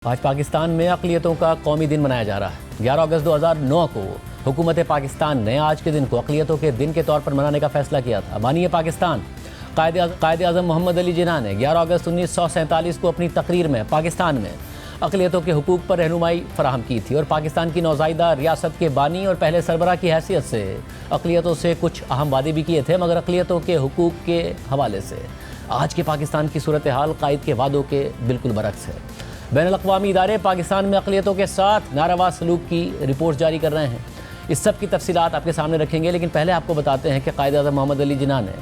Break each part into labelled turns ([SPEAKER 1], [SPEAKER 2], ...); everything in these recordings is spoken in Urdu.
[SPEAKER 1] آج پاکستان میں اقلیتوں کا قومی دن منایا جا رہا ہے۔ 11 اگست 2009 کو حکومت پاکستان نے آج کے دن کو اقلیتوں کے دن کے طور پر منانے کا فیصلہ کیا تھا۔ بانی پاکستان قائد اعظم محمد علی جناح نے 11 اگست 1947 کو اپنی تقریر میں پاکستان میں اقلیتوں کے حقوق پر رہنمائی فراہم کی تھی اور پاکستان کی نوزائیدہ ریاست کے بانی اور پہلے سربراہ کی حیثیت سے اقلیتوں سے کچھ اہم وعدے بھی کیے تھے، مگر اقلیتوں کے حقوق کے حوالے سے آج کے پاکستان کی صورتحال قائد کے وعدوں کے بالکل برعکس ہے۔ بین الاقوامی ادارے پاکستان میں اقلیتوں کے ساتھ ناروا سلوک کی رپورٹ جاری کر رہے ہیں۔ اس سب کی تفصیلات آپ کے سامنے رکھیں گے، لیکن پہلے آپ کو بتاتے ہیں کہ قائد اعظم محمد علی جناح نے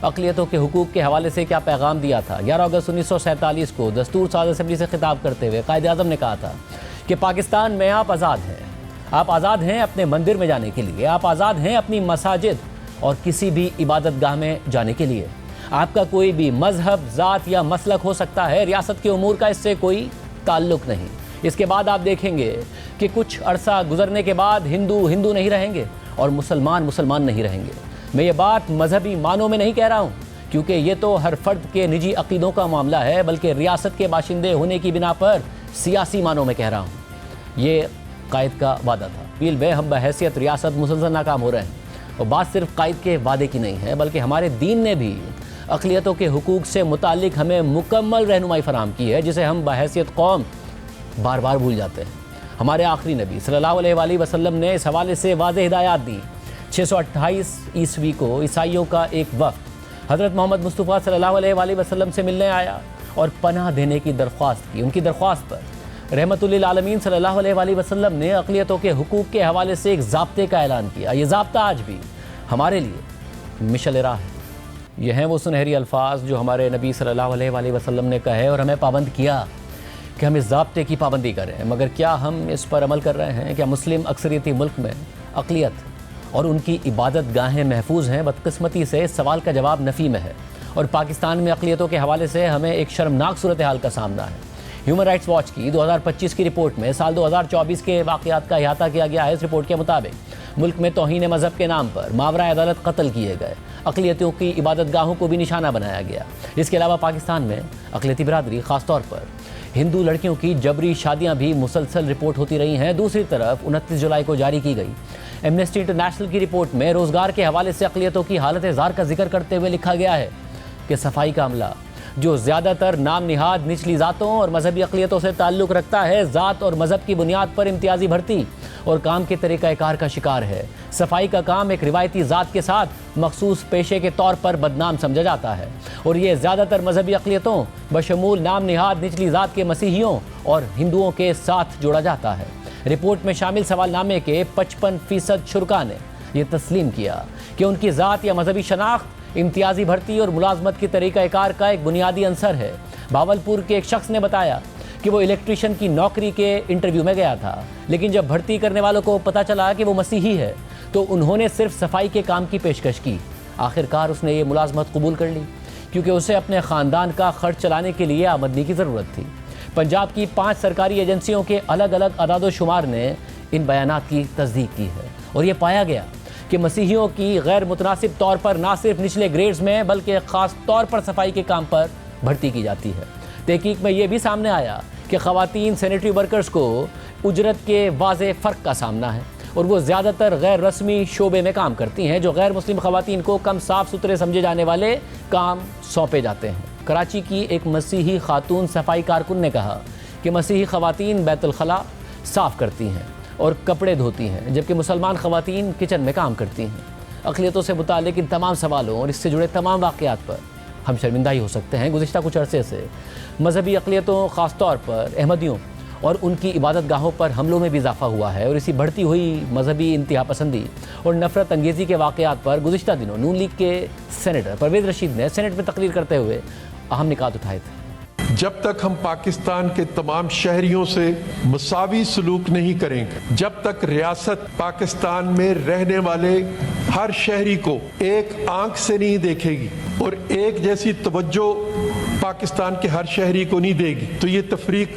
[SPEAKER 1] اقلیتوں کے حقوق کے حوالے سے کیا پیغام دیا تھا۔ 11 اگست 1947 کو دستور ساز اسمبلی سے خطاب کرتے ہوئے قائد اعظم نے کہا تھا کہ پاکستان میں آپ آزاد ہیں۔ آپ آزاد ہیں اپنے مندر میں جانے کے لیے، آپ آزاد ہیں اپنی مساجد اور کسی بھی عبادت گاہ میں جانے کے لیے۔ آپ کا کوئی بھی مذہب، ذات یا مسلک ہو سکتا ہے، ریاست کے امور کا اس سے کوئی تعلق نہیں۔ اس کے بعد آپ دیکھیں گے کہ کچھ عرصہ گزرنے کے بعد ہندو نہیں رہیں گے اور مسلمان نہیں رہیں گے۔ میں یہ بات مذہبی معنوں میں نہیں کہہ رہا ہوں، کیونکہ یہ تو ہر فرد کے نجی عقیدوں کا معاملہ ہے، بلکہ ریاست کے باشندے ہونے کی بنا پر سیاسی معنوں میں کہہ رہا ہوں۔ یہ قائد کا وعدہ تھا۔ پیل میں ہم بحیثیت ریاست مسلسل ناکام ہو رہے ہیں، اور بات صرف قائد کے وعدے کی نہیں ہے، بلکہ ہمارے دین نے بھی اقلیتوں کے حقوق سے متعلق ہمیں مکمل رہنمائی فراہم کی ہے، جسے ہم بحیثیت قوم بار بار بھول جاتے ہیں۔ ہمارے آخری نبی صلی اللہ علیہ وآلہ وسلم نے اس حوالے سے واضح ہدایات دی۔ 628 عیسوی کو عیسائیوں کا ایک وفد حضرت محمد مصطفیٰ صلی اللہ علیہ وآلہ وسلم سے ملنے آیا اور پناہ دینے کی درخواست کی۔ ان کی درخواست پر رحمت للعالمین صلی اللہ علیہ وآلہ وسلم نے اقلیتوں کے حقوق کے حوالے سے ایک ضابطے کا اعلان کیا۔ یہ ضابطہ آج بھی ہمارے لیے مشعل راہ ہے۔ یہ ہیں وہ سنہری الفاظ جو ہمارے نبی صلی اللہ علیہ وآلہ وسلم نے کہے اور ہمیں پابند کیا کہ ہم اس ضابطے کی پابندی کریں، مگر کیا ہم اس پر عمل کر رہے ہیں؟ کیا مسلم اکثریتی ملک میں اقلیت اور ان کی عبادت گاہیں محفوظ ہیں؟ بدقسمتی سے اس سوال کا جواب نفی میں ہے، اور پاکستان میں اقلیتوں کے حوالے سے ہمیں ایک شرمناک صورتحال کا سامنا ہے۔ ہیومن رائٹس واچ کی 2025 کی رپورٹ میں سال 2024 کے واقعات کا احاطہ کیا گیا ہے۔ اس رپورٹ کے مطابق ملک میں توہین مذہب کے نام پر ماورا عدالت قتل کیے گئے، اقلیتوں کی عبادت گاہوں کو بھی نشانہ بنایا گیا۔ اس کے علاوہ پاکستان میں اقلیتی برادری، خاص طور پر ہندو لڑکیوں کی جبری شادیاں بھی مسلسل رپورٹ ہوتی رہی ہیں۔ دوسری طرف 29 جولائی کو جاری کی گئی ایمنسٹی انٹرنیشنل کی رپورٹ میں روزگار کے حوالے سے اقلیتوں کی حالت زار کا ذکر کرتے ہوئے لکھا گیا ہے کہ صفائی کا عملہ، جو زیادہ تر نام نہاد نچلی ذاتوں اور مذہبی اقلیتوں سے تعلق رکھتا ہے، ذات اور مذہب کی بنیاد پر امتیازی بھرتی اور کام کے طریقہ کار کا شکار ہے۔ صفائی کا کام ایک روایتی ذات کے ساتھ مخصوص پیشے کے طور پر بدنام سمجھا جاتا ہے، اور یہ زیادہ تر مذہبی اقلیتوں بشمول نام نہاد نچلی ذات کے مسیحیوں اور ہندوؤں کے ساتھ جوڑا جاتا ہے۔ رپورٹ میں شامل سوال نامے کے 55% شرکا نے یہ تسلیم کیا کہ ان کی ذات یا مذہبی شناخت امتیازی بھرتی اور ملازمت کی طریقہ کار کا ایک بنیادی عنصر ہے۔ بھاولپور کے ایک شخص نے بتایا کہ وہ الیکٹریشین کی نوکری کے انٹرویو میں گیا تھا، لیکن جب بھرتی کرنے والوں کو پتہ چلا کہ وہ مسیحی ہے تو انہوں نے صرف صفائی کے کام کی پیشکش کی۔ آخرکار اس نے یہ ملازمت قبول کر لی، کیونکہ اسے اپنے خاندان کا خرچ چلانے کے لیے آمدنی کی ضرورت تھی۔ پنجاب کی 5 سرکاری ایجنسیوں کے الگ الگ اعداد و شمار نے ان بیانات کی تصدیق کی ہے، اور یہ پایا گیا کہ مسیحیوں کی غیر متناسب طور پر نہ صرف نچلے گریڈز میں بلکہ خاص طور پر صفائی کے کام پر بھرتی کی جاتی ہے۔ تحقیق میں یہ بھی سامنے آیا کہ خواتین سینیٹری ورکرز کو اجرت کے واضح فرق کا سامنا ہے، اور وہ زیادہ تر غیر رسمی شعبے میں کام کرتی ہیں، جو غیر مسلم خواتین کو کم صاف ستھرے سمجھے جانے والے کام سونپے جاتے ہیں۔ کراچی کی ایک مسیحی خاتون صفائی کارکن نے کہا کہ مسیحی خواتین بیت الخلاء صاف کرتی ہیں اور کپڑے دھوتی ہیں، جبکہ مسلمان خواتین کچن میں کام کرتی ہیں۔ اقلیتوں سے متعلق ان تمام سوالوں اور اس سے جڑے تمام واقعات پر ہم شرمندہ ہی ہو سکتے ہیں۔ گزشتہ کچھ عرصے سے مذہبی اقلیتوں، خاص طور پر احمدیوں اور ان کی عبادت گاہوں پر حملوں میں بھی اضافہ ہوا ہے، اور اسی بڑھتی ہوئی مذہبی انتہا پسندی اور نفرت انگیزی کے واقعات پر گزشتہ دنوں نون لیگ کے سینیٹر پرویز رشید نے سینٹ میں تقریر کرتے ہوئے اہم نکات اٹھائے تھے۔
[SPEAKER 2] جب تک ہم پاکستان کے تمام شہریوں سے مساوی سلوک نہیں کریں گے، جب تک ریاست پاکستان میں رہنے والے ہر شہری کو ایک آنکھ سے نہیں دیکھے گی اور ایک جیسی توجہ پاکستان کے ہر شہری کو نہیں دے گی، تو یہ تفریق